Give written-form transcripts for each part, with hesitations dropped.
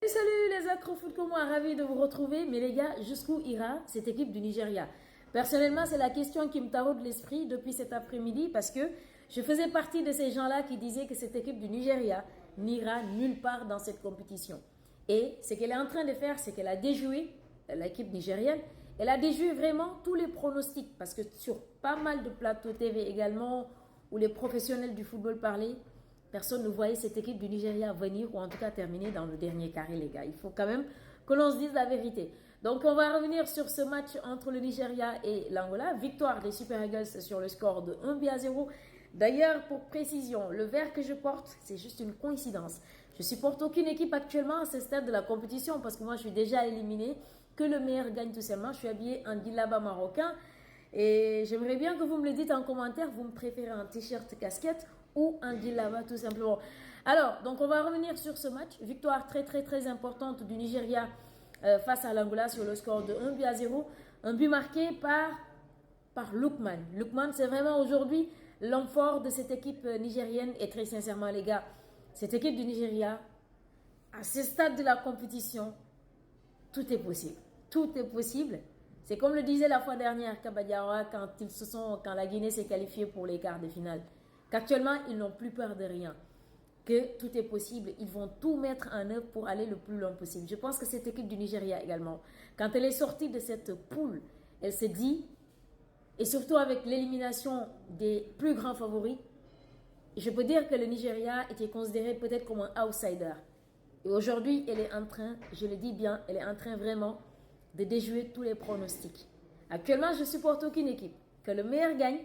Salut les accro-foot comme moi, ravi de vous retrouver. Mais les gars, jusqu'où ira cette équipe du Nigeria? Personnellement, c'est la question qui me taraude l'esprit depuis cet après-midi parce que je faisais partie de ces gens-là qui disaient que cette équipe du Nigeria n'ira nulle part dans cette compétition. Et ce qu'elle est en train de faire, c'est qu'elle a déjoué l'équipe nigérienne. Elle a déjoué vraiment tous les pronostics parce que sur pas mal de plateaux TV également où les professionnels du football parlaient, personne ne voyait cette équipe du Nigeria venir ou en tout cas terminer dans le dernier carré, les gars. Il faut quand même que l'on se dise la vérité. Donc, on va revenir sur ce match entre le Nigeria et l'Angola. Victoire des Super Eagles sur le score de 1-0. D'ailleurs, pour précision, le vert que je porte, c'est juste une coïncidence. Je supporte aucune équipe actuellement à ce stade de la compétition parce que moi, je suis déjà éliminé. Que le meilleur gagne tout simplement. Je suis habillé en djellaba marocain. Et j'aimerais bien que vous me le dites en commentaire. Vous me préférez un t-shirt casquette ou un djellaba tout simplement. Alors, donc on va revenir sur ce match. Victoire très importante du Nigeria face à l'Angola sur le score de 1-0. Un but marqué par Lookman. Lookman, c'est vraiment aujourd'hui l'homme fort de cette équipe nigérienne. Et très sincèrement, les gars, cette équipe du Nigeria, à ce stade de la compétition, tout est possible. Tout est possible. C'est comme le disait la fois dernière Kabadiara quand la Guinée s'est qualifiée pour les quarts de finale. Qu'actuellement, ils n'ont plus peur de rien. Que tout est possible. Ils vont tout mettre en œuvre pour aller le plus loin possible. Je pense que cette équipe du Nigeria également, quand elle est sortie de cette poule, elle s'est dit, et surtout avec l'élimination des plus grands favoris, je peux dire que le Nigeria était considéré peut-être comme un outsider. Et aujourd'hui, elle est en train, je le dis bien, elle est en train vraiment de déjouer tous les pronostics. Actuellement, je supporte aucune équipe. Que le meilleur gagne,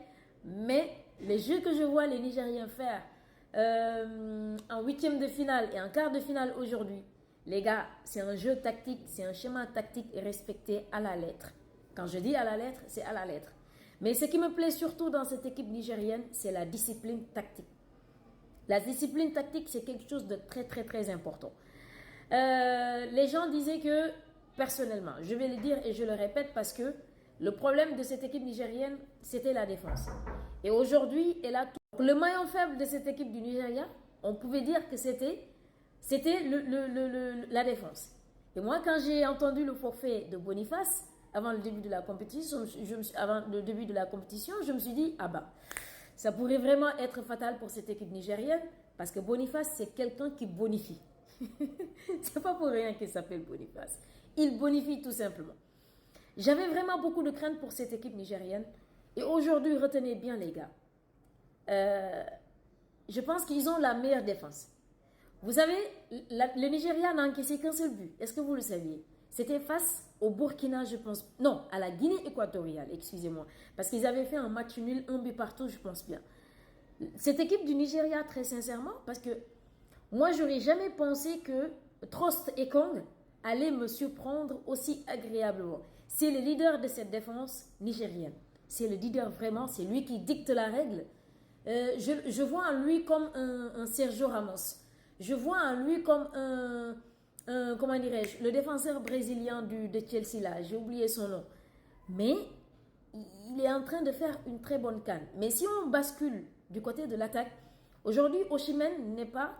mais les jeux que je vois les Nigériens faire en huitième de finale et en quart de finale aujourd'hui, les gars, c'est un jeu tactique, c'est un schéma tactique respecté à la lettre. Quand je dis à la lettre, c'est à la lettre. Mais ce qui me plaît surtout dans cette équipe nigérienne, c'est la discipline tactique. La discipline tactique, c'est quelque chose de très important. Les gens disaient que, personnellement, je vais le dire et je le répète parce que le problème de cette équipe nigérienne, c'était la défense. Et aujourd'hui, elle a tout. Le maillon faible de cette équipe du Nigeria, on pouvait dire que c'était la défense. Et moi, quand j'ai entendu le forfait de Boniface, avant le début de la compétition, je me suis dit, ah bah, ça pourrait vraiment être fatal pour cette équipe nigérienne, parce que Boniface, c'est quelqu'un qui bonifie. C'est pas pour rien qu'il s'appelle Boniface. Il bonifie tout simplement. J'avais vraiment beaucoup de crainte pour cette équipe nigérienne. Et aujourd'hui, retenez bien les gars. Je pense qu'ils ont la meilleure défense. Vous savez, le Nigeria n'a encaissé qu'un seul but. Est-ce que vous le saviez? C'était face au Burkina, je pense. Non, à la Guinée équatoriale, excusez-moi. Parce qu'ils avaient fait un match nul, un but partout, je pense bien. Cette équipe du Nigeria, très sincèrement, parce que moi, j'aurais jamais pensé que Trost Ekong allait me surprendre aussi agréablement. C'est le leader de cette défense nigérienne. C'est le leader vraiment, c'est lui qui dicte la règle. Je vois en lui comme un Sergio Ramos. Je vois en lui comme comment dirais-je, le défenseur brésilien de Chelsea là. J'ai oublié son nom. Mais il est en train de faire une très bonne CAN. Mais si on bascule du côté de l'attaque, aujourd'hui, Osimhen n'est pas...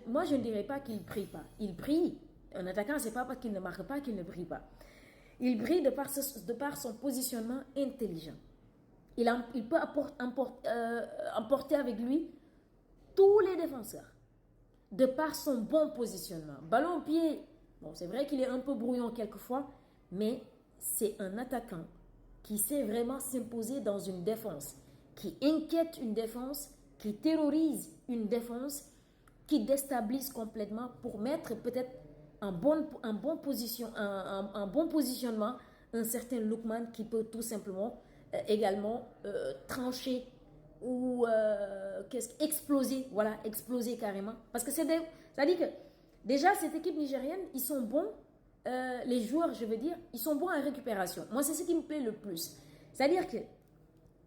moi, je ne dirais pas qu'il ne brille pas. Il brille. Un attaquant, c'est pas parce qu'il ne marque pas qu'il ne brille pas. Il brille de par son positionnement intelligent. Il peut emporter avec lui tous les défenseurs. De par son bon positionnement. Ballon au pied, bon, c'est vrai qu'il est un peu brouillon quelquefois, mais c'est un attaquant qui sait vraiment s'imposer dans une défense, qui inquiète une défense, qui terrorise une défense, qui déstabilise complètement pour mettre peut-être un bon positionnement un certain Lookman qui peut tout simplement également trancher ou exploser, voilà, exploser carrément. Parce que ça dit que déjà cette équipe nigérienne, ils sont bons, les joueurs, je veux dire, ils sont bons en récupération. Moi, c'est ce qui me plaît le plus. C'est-à-dire que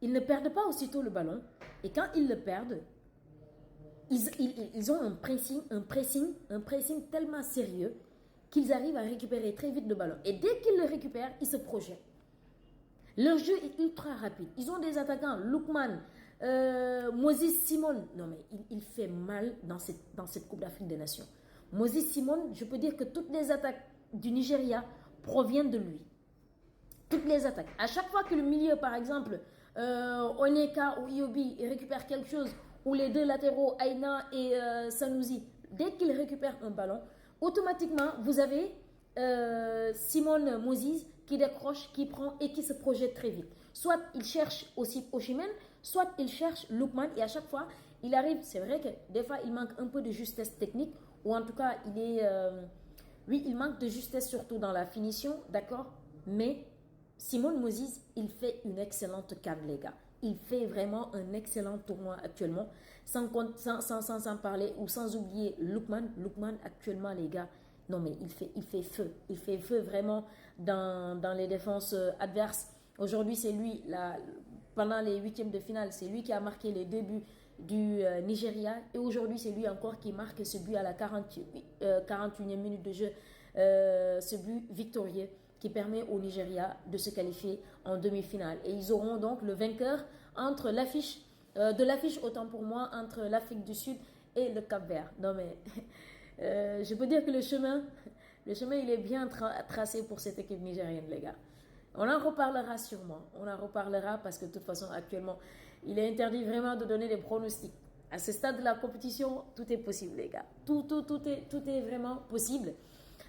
ils ne perdent pas aussitôt le ballon, et quand ils le perdent, ils ont un pressing tellement sérieux qu'ils arrivent à récupérer très vite le ballon. Et dès qu'ils le récupèrent, ils se projettent. Leur jeu est ultra rapide. Ils ont des attaquants, Lookman, Moses Simon. Non mais il fait mal dans cette Coupe d'Afrique des Nations. Moses Simon, je peux dire que toutes les attaques du Nigeria proviennent de lui. Toutes les attaques. À chaque fois que le milieu, par exemple, Onyeka ou Iobi récupère quelque chose, ou les deux latéraux, Aina et Sanusi, dès qu'ils récupèrent un ballon, automatiquement, vous avez Simon Moses qui décroche, qui prend et qui se projette très vite. Soit il cherche aussi Osimhen, soit il cherche Lookman, et à chaque fois, il arrive, c'est vrai que des fois, il manque un peu de justesse technique, ou en tout cas, oui, il manque de justesse surtout dans la finition, d'accord, mais Simon Moses, il fait une excellente CAN, les gars. Il fait vraiment un excellent tournoi actuellement, sans parler ou sans oublier Lookman. Lookman, actuellement, les gars, non mais il fait feu. Il fait feu vraiment dans les défenses adverses. Aujourd'hui, c'est lui, pendant les huitièmes de finale, c'est lui qui a marqué les deux buts du Nigeria. Et aujourd'hui, c'est lui encore qui marque ce but à la 41e minute de jeu, ce but victorieux qui permet au Nigeria de se qualifier en demi-finale. Et ils auront donc le vainqueur entre de l'affiche, autant pour moi, entre l'Afrique du Sud et le Cap-Vert. Non mais, je peux dire que le chemin il est bien tracé pour cette équipe nigérienne, les gars. On en reparlera sûrement. On en reparlera parce que de toute façon, actuellement, il est interdit vraiment de donner des pronostics. À ce stade de la compétition, tout est possible, les gars. Tout est vraiment possible.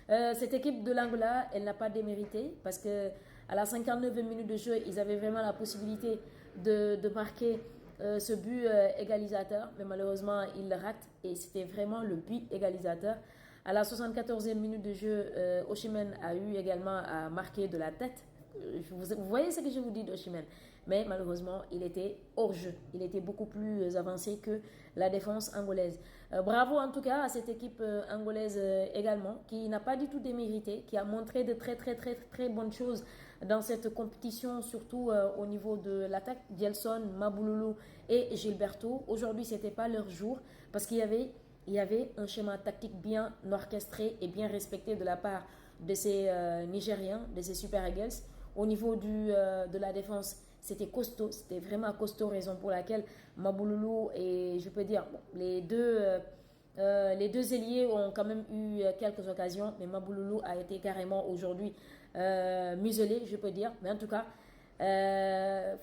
Cette équipe de l'Angola, elle n'a pas démérité parce que à la 59e minute de jeu, ils avaient vraiment la possibilité de marquer ce but égalisateur, mais malheureusement, ils le ratent et c'était vraiment le but égalisateur. À la 74e minute de jeu, Osimhen a eu également à marquer de la tête. Vous voyez ce que je vous dis d'Osimhen, mais malheureusement, il était hors jeu. Il était beaucoup plus avancé que la défense angolaise. Bravo en tout cas à cette équipe angolaise également, qui n'a pas du tout démérité, qui a montré de très bonnes choses dans cette compétition, surtout au niveau de l'attaque. Gelson, Mabululu et Gilberto. Aujourd'hui, c'était pas leur jour parce qu'il y avait un schéma tactique bien orchestré et bien respecté de la part de ces Nigériens, de ces Super Eagles. Au niveau de la défense, c'était costaud, c'était vraiment costaud, raison pour laquelle Mabululu et je peux dire, bon, les deux ailiers ont quand même eu quelques occasions, mais Mabululu a été carrément aujourd'hui muselé, je peux dire. Mais en tout cas,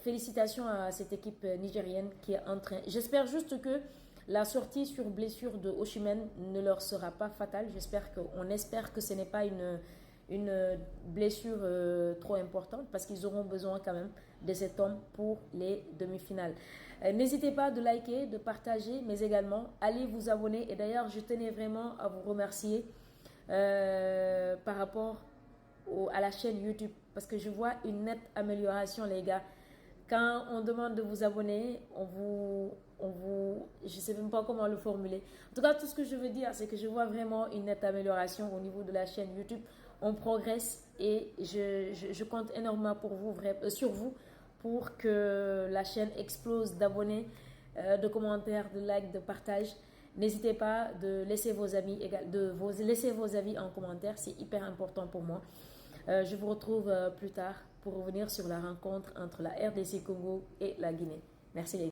félicitations à cette équipe nigérienne qui est en train. J'espère juste que la sortie sur blessure de Osimhen ne leur sera pas fatale. On espère que ce n'est pas une blessure trop importante parce qu'ils auront besoin quand même de cet homme pour les demi-finales. N'hésitez pas de liker, de partager, mais également allez vous abonner. Et d'ailleurs, je tenais vraiment à vous remercier par rapport à la chaîne YouTube parce que je vois une nette amélioration, les gars. Quand on demande de vous abonner, je ne sais même pas comment le formuler. En tout cas, tout ce que je veux dire, c'est que je vois vraiment une nette amélioration au niveau de la chaîne YouTube. On progresse et je compte énormément sur vous pour que la chaîne explose d'abonnés, de commentaires, de likes, de partages. N'hésitez pas de laisser laisser vos avis en commentaire, c'est hyper important pour moi. Je vous retrouve plus tard pour revenir sur la rencontre entre la RDC Congo et la Guinée. Merci les gars.